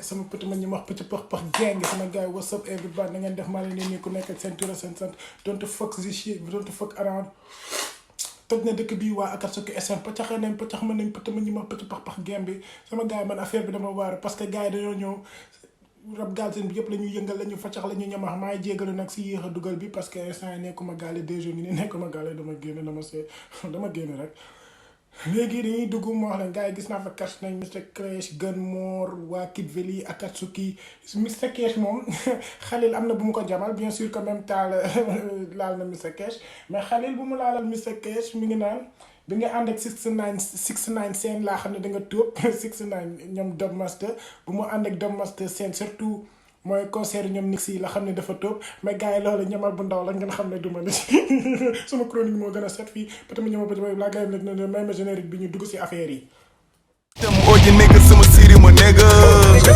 sama petit ma ñu wax petit pax gang sama gars yi what's up everybody na ngeen def maa leen nii ku nekk ak seen tur seen sant don't fuck this shit don't fuck around toj na dëkk bii waa Akatsuki SM paccax ma nañ petit ma ñu wax petit pax gang bi sama gars yi man affaire bi dama waaru parce que gars yi dañoo ñëw rab Galsen bi yëpp la ñu yëngal la ñu faccax la ñu ñamax maa ngi jégalu nag si yéex a dugal bi parce que instant yi nekkuma gaale 2 jours yi nii nekkuma gaale dama génn rek léegi dañuy dugg moo wax leen gars yi gis naa fa catch nañ Mr Cash Gunmore waa Kid Veli Akatsuki Mr Cash moom Khalil am na bu mu ko jamal bien sûr que même taal laal na Mr Cash mais Khalil bu mu laalal Mr Cash mi ngi naan bi nga ànd ak 6ix9ine seen laa xam ne da nga tóob 6ix9ine ñoom Dub Master bu mu ànd ak Dub Master seen surtout mooy concert ñoom nix yi la xam ne dafa tóob mais gars yi loolu ñamal bu ndaw la ngeen xam ne duma ni sama chronique moo gën a set fii peut-être ñamal ba laa gars yi ne même générique bi ñu dugg si affaire yi tam oji nigga sama siri ma nigga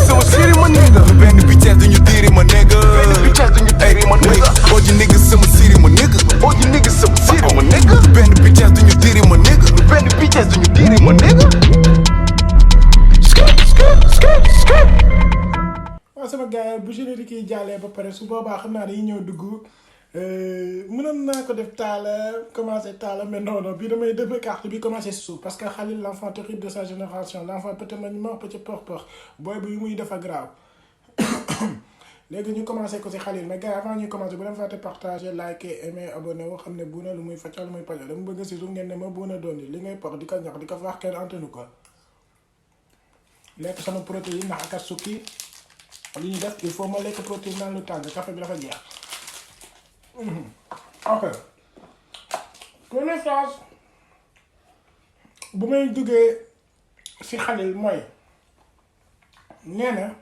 sama siri ma nigga benn bitches duñu diri ma nigga bitches duñu diri ma nigga oji nigga sama siri ma nigga oji nigga sama siri ma nigga benn bitches duñu diri ma nigga benn bitches duñu diri ma nigga waaw sama gars yi bu générique yi jàllee ba pare su boobaa xam naa dañuy ñëw dugg mënoon naa ko def taala commencé taala mais non bii damay def carte bi commencé si suuf parce que Khalil l'enfant terrible de sa génération l'enfant petit maniement petit por booy bu yu muy defa grave léegi ñu commencé ko si Khalil mais gars yi avant ñuy commencé bu leen fàtte partager liker aimer abonné woo xam ne Bouna lu muy faccal lu muy pajo dama bëgg si suuf ngeen ne ma Bouna doon li ngay por di ko ñax di ko faax kenn antenu ko lekk sama protéine ndax Akatsuki li ñu def il faut ma lekk protéine naan lu tàng café bi dafa jeex ok première phrase bu may duggee ci Khalil mooy nee na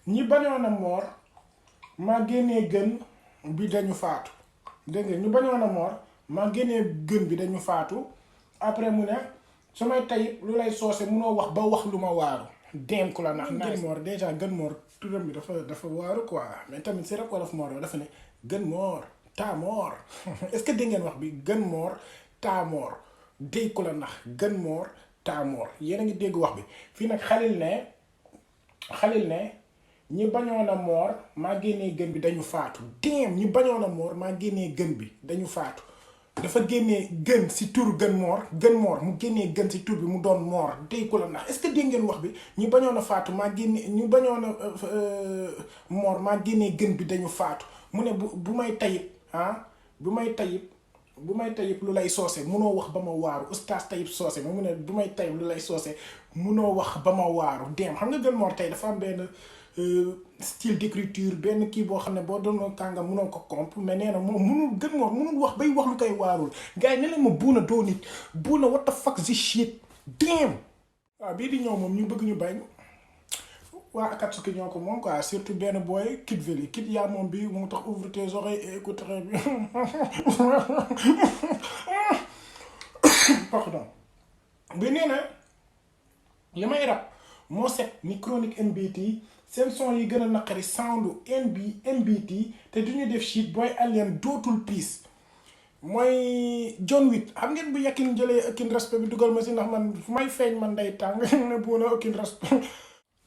ñi bañoon a moor maa génnee gën bi dañu faatu dégg nga ñu bañoon a moor maa génnee gën bi dañu faatu après mu ne samay tayib lu lay soose munoo wax ba wax lu ma waaru dem ku la nax gën moor déjà gën moor turam bi dafa waaru quoi mais tamit si rek wolof moor dafa ne gën moor taa moor est-ce que dégg ngeen wax bi gën moor taa moor dégg ku la nax gën moor taa moor yéen a ngi dégg wax bi fii nag Khalil ne ñi bañoon a moor maa génnee gën bi dañu faatu dem ñi bañoon a moor maa génnee gën bi dañu faatu dafa génnee gën si tur gën moor mu génnee gën si tur bi mu doon moor dégg ko la ndax est-ce que dégg ngeen wax bi ñu bañoon a faatu maa génnee ñu bañoon a moor maa génnee gën bi dañu faatu mu ne bu may tayib bu may tayib lu lay soose munoo wax ba ma waaru oustaz Tayib soose mu ne bu may tayib lu lay soose munoo wax ba ma waaru dem xam nga gën moor tey dafa am benn style d'écriture benn kii boo xam ne boo doon kàngam munoo ko comp mais nee na moom munul gën moor munul wax bay wax lu koy waarul gars yi ne leen ma Bouna doo nit Bouna what the fuck this shit damn waaw bii di ñëw moom ñu bëgg ñu bañ waa Akatsuki ñoo ko moom quoi surtout benn booy Kid Veli Kid yaa moom bi moo tax ouvre tes oreilles et écoute très bien pardon bi nee na li may rap moo set ni chronique MBT seen son yi gën a naqari soundu MBT te duñu def shit booy alien dootul piis mooy John Wick xam ngeen bu Yakin jëlee aucun respect bi dugal ma si ndax man fu may feeñ man day tàng ne bu na aucun respect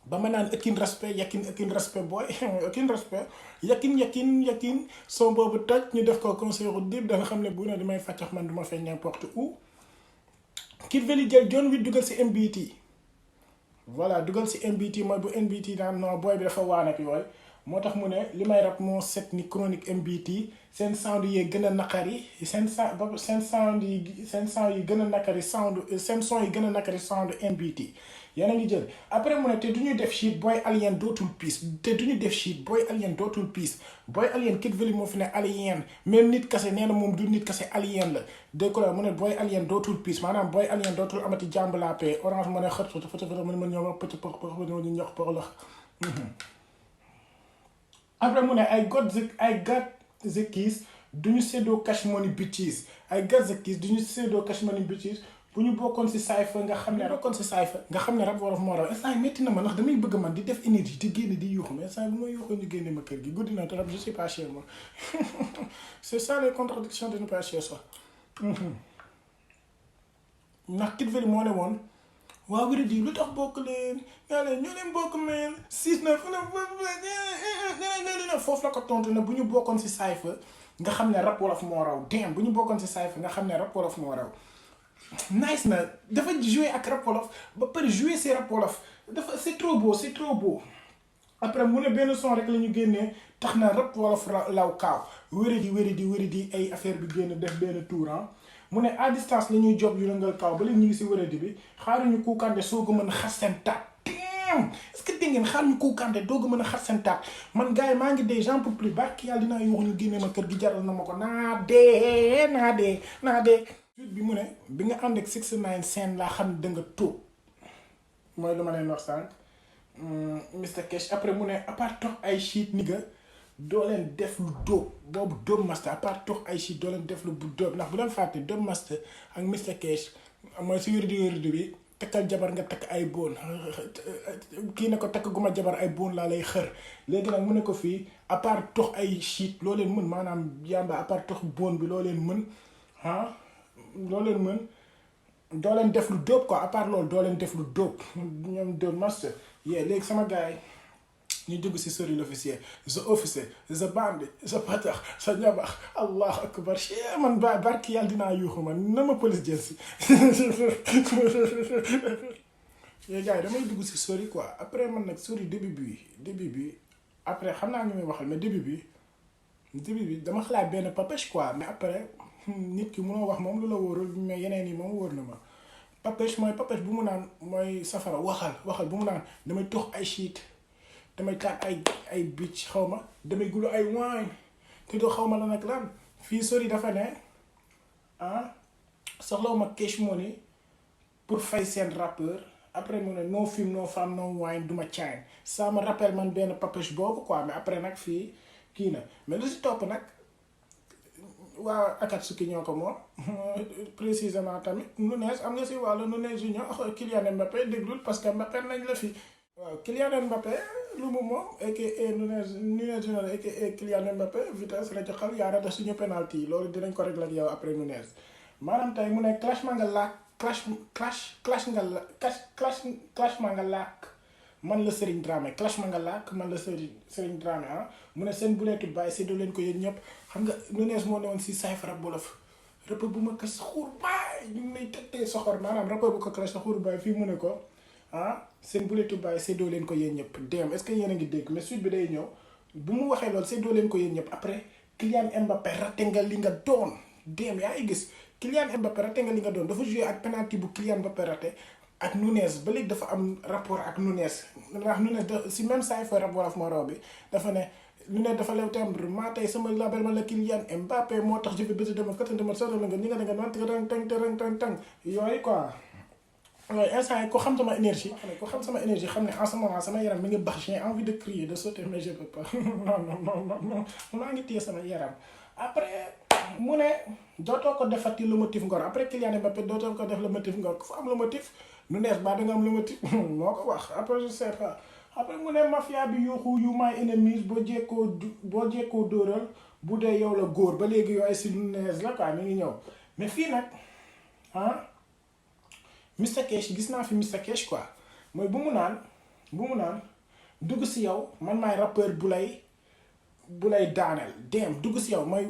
ba ma naan aucun respect aucun respect booy aucun respect Yakin son boobu toj ñu def ko concert dib da nga xam ne bu na damay fàccax man duma feeñ n'importe où Kid Veli jël John Wick dugal si MBT voilà dugal si MBT mooy bu MBT daan non booy bi dafa waan ak yooyu moo tax mu ne li may rap moo set ni chronique MBT seen sound yi gën a naqari seen sound yi gën a naqari sound seen son yi gën a naqari sound MBT yéen a ngi jël après mu ne te du ñu def shit booy alien dootul piis booy alien Kid Veli moo fi ne alien même nit kase nee na moom du nit kase alien la dégg ko la mu ne booy alien dootul piis maanaam booy alien dootul amati jàmb la paix orange mu ne xët mën ñoo wax pëcc pëx ñu ñox pëx la après mu ne I got the keys duñu séddoo cash money bitches I got the keys duñu séddoo cash money bitches bu ñu bokkoon si cypher nga xam ne rap wolof moo raw instant métti na ma ndax damay bëgg man di def énergie di génne di yuuxu mais instant bu ma yuuxoo ñu génne ma kër gi guddi na trop je suis pas chez moi c'est ça les contradictions de ne pas chez soi ndax Kid Veli moo ne woon waa wéradi lu tax bokk leen nga leen ñoo leen bokk meen 6-9 foofu la ko tontu ne bu ñu bokkoon si cypher nga xam ne rap wolof moo raw damn bu ñu bokkoon si cypher nga xam ne rap wolof moo raw nice na dafa jouer ak rap wolof ba pare jouer si rap wolof dafa c'est trop beau après mu ne benn son rek la ñu génnee tax na rap wolof law kaaw wéradi ay affaire bi génn def benn tour mu ne à distance la ñuy job yu nangal kaaw ba léegi ñu ngi si wéradi bi xaaruñu kuukande soog a mën a xas seen taat est-ce que dégg ngeen xaaruñu kuukande doog a mën a xas seen taat man gars yi maa ngi dee j'en peux plus barki yàlla dinaa yuux ñu génnee ma kër gi jaral na ma ko naa dee suite bi mu ne bi nga ànd ak 6ix9ine scène laa xam ne da nga tóob mooy lu ma leen wax sànq Mr Cash après mu ne à part tox ay shit ni nga doo leen def lu dóob boobu Dóob Master à part tox ay shit doo leen def lu bu dóob ndax bu leen fàtte Dóob Master ak Mr Cash mooy si wérdi bi takkal jabar nga takk ay boon kii ne ko takk guma jabar ay boon laa lay xër léegi nag mu ne ko fii à part tox ay shit loo leen mën maanaam yamba à part tox boon bi loo leen mën loo leen mën doo leen def lu dóob quoi à part loolu doo leen def lu dóob ñoom Dóob Master léegi sama gars yi ñu dugg si Sori l'officier the officier the bandi the patax sa ñabax allahu akbar man barki yàlla dinaa yuuxu man na ma police jël si gars yi damay dugg si Sori quoi après man nag Sori début bi après xam naa ñu may waxal mais début bi dama xalaat benn papèche quoi mais après nit ki mënoo wax moom lu la wóorul mais yeneen yi moom wóor na ma papèche bu mu naan mooy safara waxal bu mu naan damay tox ay shit damay taat ay bitch xaw ma damay gulu ay wine te doo xaw ma la nag lan fii Sori dafa ne soxlaw ma cash money pour fay seen rappeur après mu ne no film no femme no wine duma cain ça me rappelle man benn papèche boobu quoi mais après nag fii kii na mais lu si topp nag waa Akatsuki ñoo ko moom précisément tamit Nunez am nga si wàllu Nunez Junior Kylian Mbappé déglul parce que Mbappé nañ la fi waaw Kylian Mbappé lu mu moom aka Nunez Junior aka Kylian Mbappé vitesse la joxal yaa rata suñu penalty yi loolu dinañ ko régler ak yow après Nunez maanaam tey mu ne clash ma nga laak man la Serigne Dramé clash ma nga laak man la Serigne Dramé mu ne seen buleetu bàyyi séddoo leen ko yéen ñëpp xam nga Nunez moo ne woon si cypher rap wolof rappeur bu ma ko saxuur baay ñu ngi lay tëttee soxor maanaam rappeur bu ko clash saxuur baay fii mu ne ko seen buleetu bàyyi séddoo leen ko yéen ñëpp dem est-ce que yéen a ngi dégg mais suite bi day ñëw bu mu waxee loolu séddoo leen ko yéen ñëpp après Kylian Mbappé raté nga li nga doon dem yaa ngi gis Kylian Mbappé raté nga li nga doon dafa joué ak penalty bu Kylian Mbappé raté ak Nunez ba léegi dafa am rapport ak Nunez ndax Nunez si même cypher rap wolof moo raw bi dafa ne Nunez dafa lew timbre maa tey sama label ma la Kylian Mbappé moo tax jëfe bési dema katante ma solo la nga ñi nga danga nant tang yooyu quoi waaye instant yi ko xam sama énergie xam ne en ce moment sama yaram mi ngi bax j'ai envie de crier de sauter mais je peux pas non maa ngi téye sama yaram après mu ne dootoo ko defati le motif ngor après Kylian Mbappé dootoo ko def le motif ngor ku fa am le motif Nunez ba da nga am le motif moo ko wax après je sais pas après mu ne mafia bi yuuxu you my enemies boo jekkoo dóoral bu dee yow la góor ba léegi yooyu si Nunez la quoi mi ngi ñëw mais fii nag Mr Cash gis naa fi Mr Cash quoi mooy bu mu naan dugg si yow man maay rappeur bu lay daaneel dem dugg si yow mooy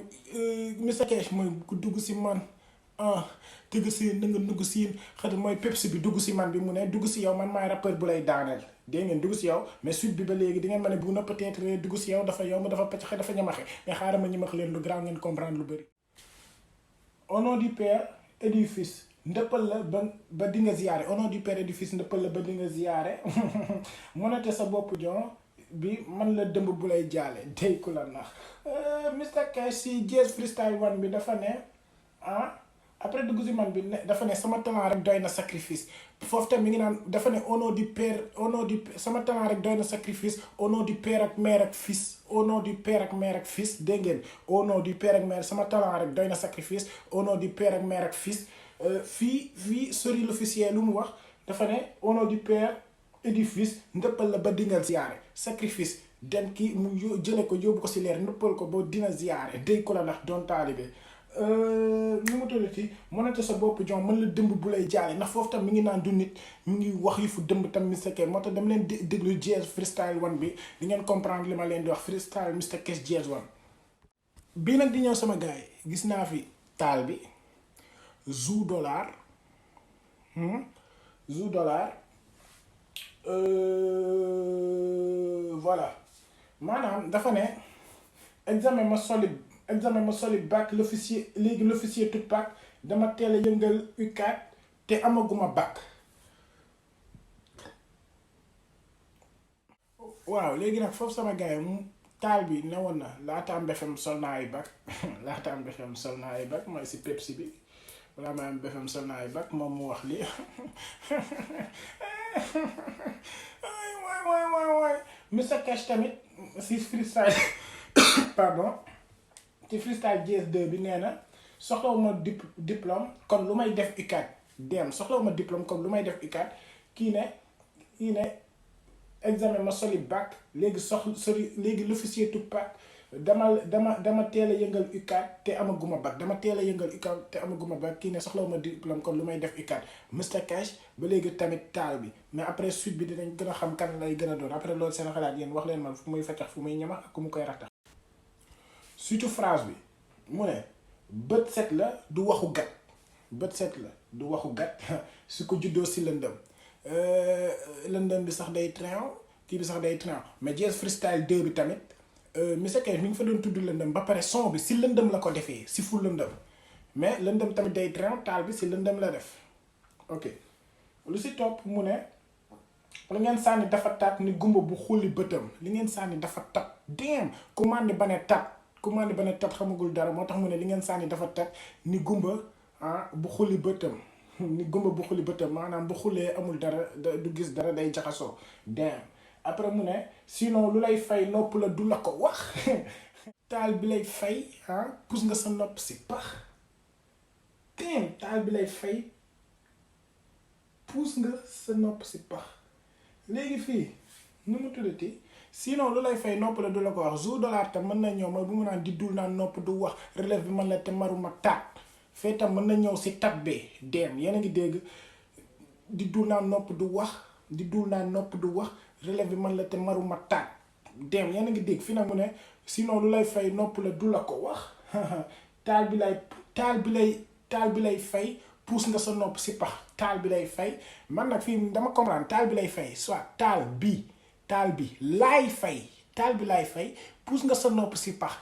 Mr Cash mooy ku dugg si man dugg si na nga dugg si xëy mooy Pepsi bi dugg si man bi mu ne dugg si yow man maay rappeur bu lay daaneel dégg ngeen dugg si yow mais suite bi ba léegi di ngeen ma ne bu na peut-être dugg si yow dafa yomb dafa pecc dafa ñamaxe mais xaaral ma ñamax leen lu grand ngeen comprendre lu bëri. Au nom du Père et du Fils ndëppal la ba di nga ziyaare au nom du Père et du Fils ndëppal la ba di nga ziyaare monate sa bopp jon bi man la dëmb bu lay jaale day ku la nax Mr Cash si Jazz Freestyle 1 bi dafa ne après dugg si man bi ne dafa ne sama talent rek doy na sacrifice foofu tam mi ngi naan dafa ne au nom du Père sama talent rek doy na sacrifice au nom du Père ak mère ak fils au nom du Père ak mère ak fils dégg ngeen au nom du Père ak mère sama talent rek doy na sacrifice au nom du Père ak mère ak fils fii Sori l'officier lu mu wax dafa ne au nom du Père et du Fils ndëppal la ba dinga ziyaare sacrifice dem ki mu jële ko yóbbu ko si leer ndëppal ko ba dina ziyaare day ko la ndax doon taalibe nu mu tuddati monate sa bopp jon mën la dëmb bu lay jaale ndax foofu tam mi ngi naan du nit mi ngi wax yu fu dëmb tam Mr Cash moo tax dama leen déglu jazz freestyle one bi di ngeen comprendre li ma leen di wax freestyle Mr Cash jazz one bii nag di ñëw sama gars yi gis naa fi taal bi Zou Dollar Zou Dollar voilà maanaam dafa ne examen ma soli bac l'officier Tupac dama teel a yëngal U4 te amaguma bac waaw léegi nag foofu sama gars yi taal bi ne woon na laata am BFM sol naa ay bac laata am BFM sol naa ay bac mooy si Pepsi bi wala ma am BFM sol naa ay bac moom mu wax lii waay Mr Cash tamit si freestyle pardon ci freestyle jazz 2 bi nee na soxlawuma diplôme kon lu may def UCAD dem soxlawuma diplôme kon lu may def UCAD kii ne examen ma soli bac léegi l'officier Tupac dama teel a yëngal UCAD te amaguma bac dama teel a yëngal UCAD te amaguma bac kii ne soxlawuma diplôme kon lu may def UCAD Mr Cash ba léegi tamit taal bi mais après suite bi dinañ gën a xam kan lay gën a doon après loolu seen xalaat yéen wax leen man fu muy feccax fu muy ñamax ak ku mu koy rattax surtout phrase bi mu ne bët set la du waxu gat bët set la du waxu gat su ko juddoo si lëndëm lëndëm bi sax day train kii bi sax day train mais jazz freestyle 2 bi tamit Mr Cash mi ngi fa doon tudd lëndëm ba pare son bi si lëndëm la ko defee si fu lëndëm mais lëndëm tamit day train taal bi si lëndëm la def ok lu si topp mu ne li ngeen sànni dafa tat ni gumba bu xulli bëtam li ngeen sànni dafa tat damn commande ba ne tat xamagul dara moo tax mu ne li ngeen sànni dafa tat ni gumba bu xulli bëtam ni gumba bu xulli bëtam maanaam bu xullee amul dara du gis dara day jaxasoo damn après mu ne sinon lu lay fay nopp la du la ko wax taal bi lay fay pus nga sa nopp si pax damn taal bi lay fay puus nga sa nopp si pax léegi fii nu mu tuddati sinon lu lay fay nopp la du la ko wax Zou Dollar tam mën na ñëw mooy bu mu naan di dul naan nopp du wax relève bi mën la te maruma taat fee tam mën na ñëw si tat bee dem yéen a ngi dégg di dul naan nopp du wax di dul naan nopp du wax relève bi mën la te maruma taat dem yéen a ngi dégg fi nag mu ne sinon lu lay fay nopp la du la ko wax taal bi lay fay puus nga sa nopp si pax taal bi lay fay man nag fii dama comprendre taal bi lay fay soit taal bi laay fay puus nga sa nopp si pax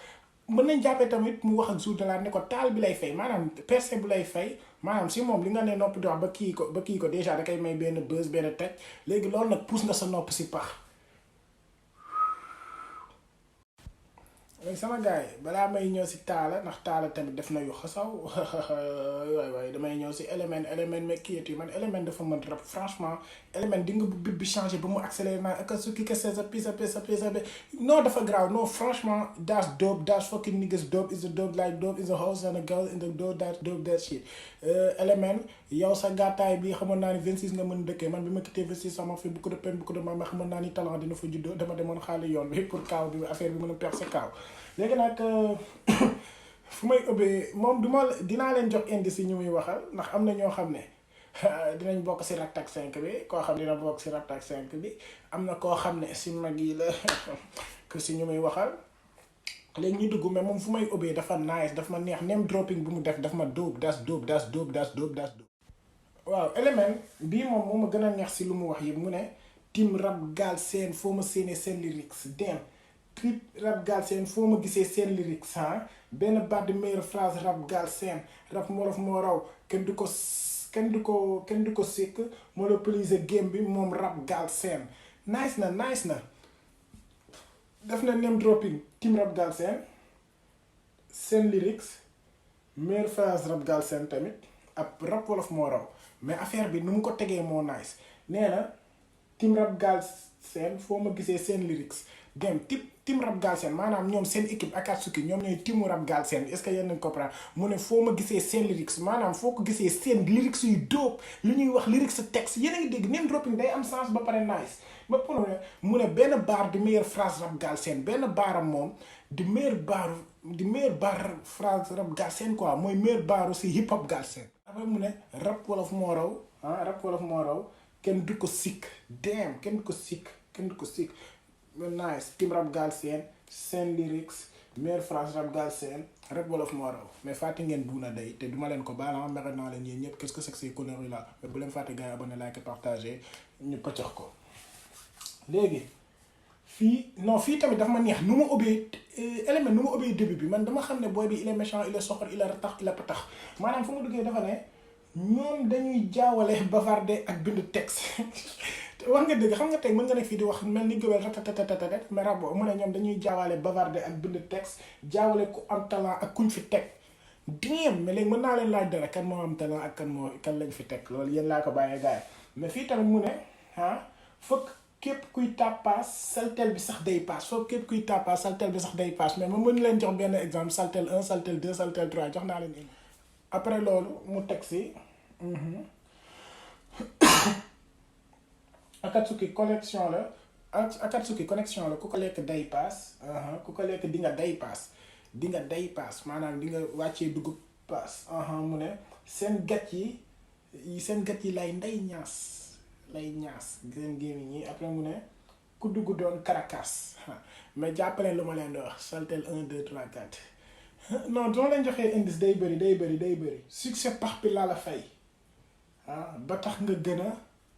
mën nañ jàppee tamit mu wax ak Zou Dollar ne ko taal bi lay fay maanaam percé bu lay fay maanaam si moom li nga ne nopp di wax ba kii ko déjà da koy may benn buzz benn teg léegi loolu nag puus nga sa nopp si pax léegi sama gars yi balaa may ñëw si taala ndax taala tamit def na yu xasaw waay damay ñëw si élément mais kii yi man élément dafa mën rap franchement élément di nga bu bit bi changé ba mu accéléré naa ak su ki kese sa pisa non dafa graaw non franchement that's dope that's fucking niggas dope is a dope like dope is a house and a girl in the door that's dope that shit élément yow sa gàttaay bi xamoon naa ni 26 nga mën dëkkee man bi ma quitté 26 sama fi beaucoup de peine beaucoup de mal ma xamoon naa ni talent dina fa juddoo dama demoon xaali yoon bi pour kaaw bi affaire bi mën a percer kaaw léegi nag fu may ubbee moom dinaa leen jox indice yi ñu muy waxal ndax am na ñoo xam ne dinañ bokk si Rak Tak 5 bi koo xam dina bokk si Rak Tak 5 bi am na koo xam ne si mag yi la que si ñu muy waxal léegi ñu dugg mais moom fu may ubbee dafa nice dafa ma neex name dropping bu mu def dafa ma dope that's dope waaw élément bii moom moo ma gën a neex si lu mu wax yëpp mu ne team Rap Galsen foo ma séenee seen lyrics dem trip Rap Galsen foo ma gisee seen lyrics benn baat de meilleure phrase Rap Galsen rap morof moo raw kenn du ko sikk monopoliser game bi moom Rap Galsen nice na def na name dropping team Rap Galsen seen lyrics meilleure phrase Rap Galsen tamit ab rap wolof moo raw mais affaire bi nu mu ko tegee moo nice nee na team Rap Galsen foo ma gisee seen lyrics dem team Rap Galsen maanaam ñoom seen équipe Akatsuki ñoom ñooy teamu Rap Galsen est-ce que yéen nañ comprendre mu ne foo ma gisee seen lyrics maanaam foo ko gisee seen lyrics yu dope li ñuy wax lyrics texte yéen a ngi dégg name dropping day am sens ba pare nice ba pour mu ne benn baar di meilleure phrase rap Galsen benn baaram moom di meilleure baar phrase rap Galsen quoi mooy meilleur baaru si hip hop Galsen. après mu ne rap wolof moo raw rap wolof moo raw kenn du ko sikk damn kenn du ko sikk nice team rap Galsen seen lyrics meilleure phrase rap Galsen rap wolof moo raw mais fàtte ngeen Bouna Day te duma leen ko baal mere naa leen yéen ñëpp qu'est-ce que c'est que ces conneries là mais bu leen fàtte gars yi abonné like partager ñu pëccax ko léegi fii tamit dafa ma neex nu ma ubbee élément nu ma ubbee début bi man dama xam ne booy bi il est méchant il est soxor il est ratax il est patax maanaam fu ma duggee dafa ne ñoom dañuy jaawale bavarder ak bind texte wax nga dëgg xam nga tey mën nga ne fii di wax mel ni gëwel ratatatatat mais rabo mu ne ñoom dañuy jaawale bavarder ak bind texte jaawale ku am talent ak kuñ fi teg diem mais léegi mën naa leen laaj dara kan moo am talent ak kan lañ fi teg loolu yéen laa ko bàyyee gars yi mais fii tamit mu ne fokk képp kuy tàppaas saltel bi sax day paas fokk képp kuy tàppaas saltel bi sax day paas mais ma mën leen jox benn exemple saltel 1 saltel 2 saltel 3 jox naa leen après loolu mu teg si Akatsuki connexion la Akatsuki connexion la ku ko lekk day paas ku ko lekk di nga day paas maanaam di nga wàccee dugub paas mu ne seen gat yi lay nday ñaas seen gémmiñ ñi après mu ne ku dugg doon karakas mais jàppale lu ma leen di wax saltel 1 2 3 4 non doo leen joxee indice day bëri succès pax bi laa la fay ba tax nga gën a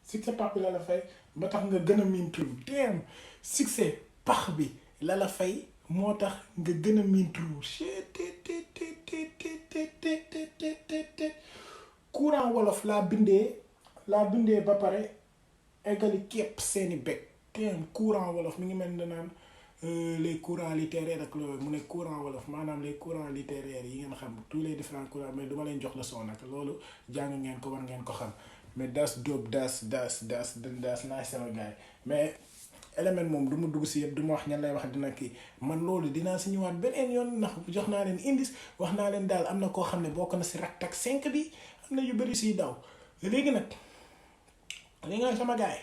succès pax bi la la fay ba tax nga gën a miin tur teem succès pax bi la la fay moo tax nga gën a miin tur courant wolof laa bindee ba pare eggali képp seeni beg teem courant wolof mi ngi mel ne naan les courants littéraires ak loolu mu ne courant wolof maanaam les courants littéraires yi ngeen xam tous les différents courants mais duma leen jox leçon nag loolu jàng ngeen ko war ngeen ko xam mais das dope das naay sama gars yi mais élément moom du ma dugg si yëpp du ma wax ñan lay wax dina kii man loolu dinaa si ñëwaat beneen yoon ndax jox naa leen indice wax naa leen daal am na koo xam ne bokk na si Rak Tak 5 bi am na yu bëri siy daw léegi nag sama gars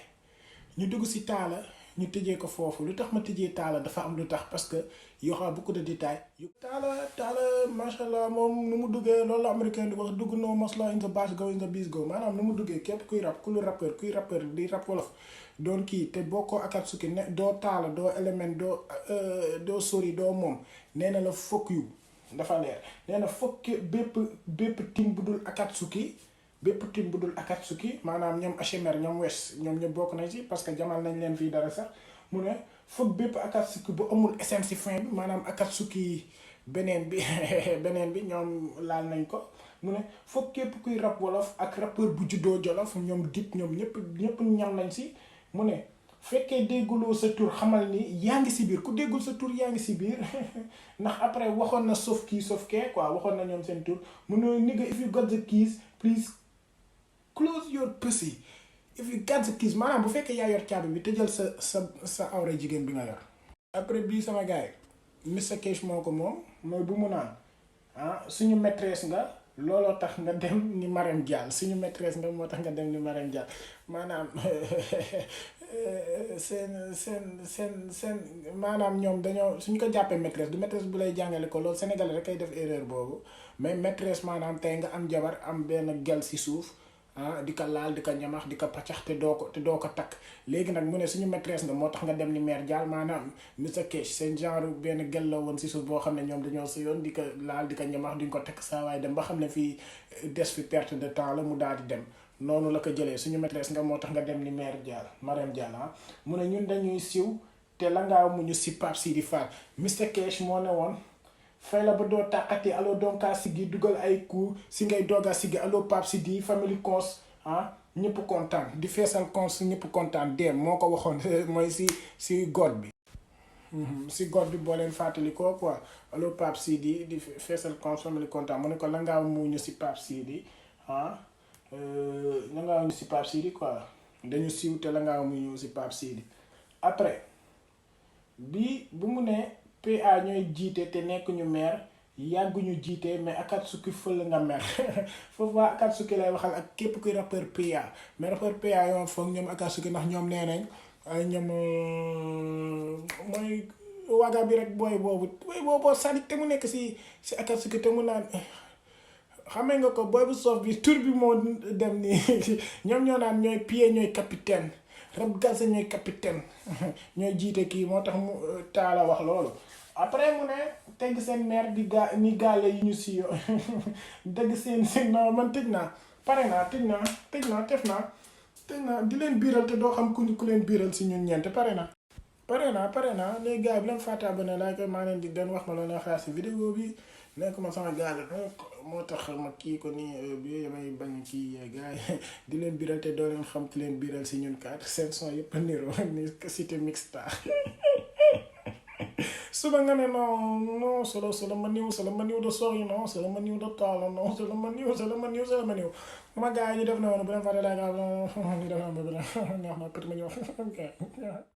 yi ñu dugg si Talla ñu tëjee ko foofu lu tax ma tëjee Talla dafa am lu tax parce que yoo xam beaucoup de détails yu Talla macha allah moom nu mu duggee loolu la américain di wax dugg no mosla in the bass go in the beat go maanaam nu mu duggee képp kuy rap kuy rappeur di rap wolof doon kii te bokkoo Akatsuki ne doo Talla doo Element doo Sori doo moom nee na la fokk yu dafa leer nee na fokk bépp team bu dul Akatsuki maanaam ñoom HMR ñoom West ñoom ñëpp bokk nañ ci parce que jamal nañ leen fii dara sax mu ne foog bépp Akatsuki bu amul SM ci fin bi maanaam Akatsuki beneen bi ñoom laal nañ ko mu ne foog képp kuy rap wolof ak rappeur bu juddoo Jolof ñoom Dip ñoom ñëpp ñam nañ ci mu ne fekkee dégguloo sa tur xamal ni yaa ngi ci biir ku déggul sa tur yaa ngi ci biir ndax après waxoon na sauf kii sauf kee quoi waxoon na ñoom seen tur mu ne nigga if you got the keys please close your pussy if you got the keys maanaam bu fekkee yaa yor caabi bi tëjal sa awra jigéen bi nga yor. après bii sama gars yi Mr Cash moo ko moom mooy bu mu naan suñu maîtresse nga looloo tax nga dem ni Marème Dial suñu maîtresse nga moo tax nga dem ni Marème Dial maanaam seen maanaam ñoom dañoo suñ ko jàppee maîtresse du maîtresse bu lay jàngale ko loolu Sénégalais rek kay def erreur boobu mais maîtresse maanaam tey nga am jabar am benn gel ci suuf. di ko laal di ko ñamax di ko paccax te doo ko takk léegi nag mu ne suñu maîtresse nga moo tax nga dem ni mère Dial maanaam Mr Cash seen genre benn gel la woon si suuf boo xam ne ñoom dañoo si yoon di ko laal di ko ñamax duñ ko takk saa waaye dem ba xam ne fii des fi perte de temps la mu daal di dem noonu la ko jëlee suñu maîtresse nga moo tax nga dem ni mère Dial Marème Dial mu ne ñun dañuy siw te la ngaa muñu si Pape Sidi Fall Mr Cash moo ne woon fay la ba doo tàqati allo donkaa siggi dugal ay coup si ngay dooga siggi allo Pape Sidi family cons ñëpp kontaan di feesal cons ñëpp kontaan dem moo ko waxoon mooy si god bi si god bi boo leen fàttali ko quoi allo Pape Sidi di feesal cons family kontaan mu ne ko la ngaa muñu si Pape Sidi la ngaa muñu si Pape Sidi quoi dañu siiw te la ngaa muñu si Pape Sidi après bi bu mu ne PA ñooy jiite te nekk ñu meer yàgguñu jiite mais Akatsuki fël nga mer foofu waa Akatsuki lay waxal ak képp kuy rappeur PA mais rappeur PA yoon foog ñoom Akatsuki ndax ñoom nee nañ ay ñoom mooy waga bi rek booy boobu Sadik te mu nekk si Akatsuki te mu naan xamee nga ko booy bu soof bi tur bi moo dem ni ñoom ñoo naan ñooy pied ñooy capitaine Rab Galsen ñooy capitaine ñooy jiite kii moo tax mu taala wax loolu après mu ne tegg seen mère di ni gaale yi ñu si yo dëgg seen non man tëj naa pare naa tëj naa di leen biiral te doo xam ku leen biiral si ñun ñeent pare naa léegi gars yi bu leen fàtte abonné laa koy maa leen di den wax ma la xaar si vidéo bi nekk ma sama gaal moo tax ma kii ko nii bi may bañ kii gars yi di leen biiral te doo leen xam ki leen biiral si ñun kat seen son yëpp niroo ni cité mixta suba nga ne non solo ma niw de sori non solo ma niw de taal non solo ma niw ma gars yi ñu def na woon bu leen fàtte laa ñu def na ma neex na peut ma ñëw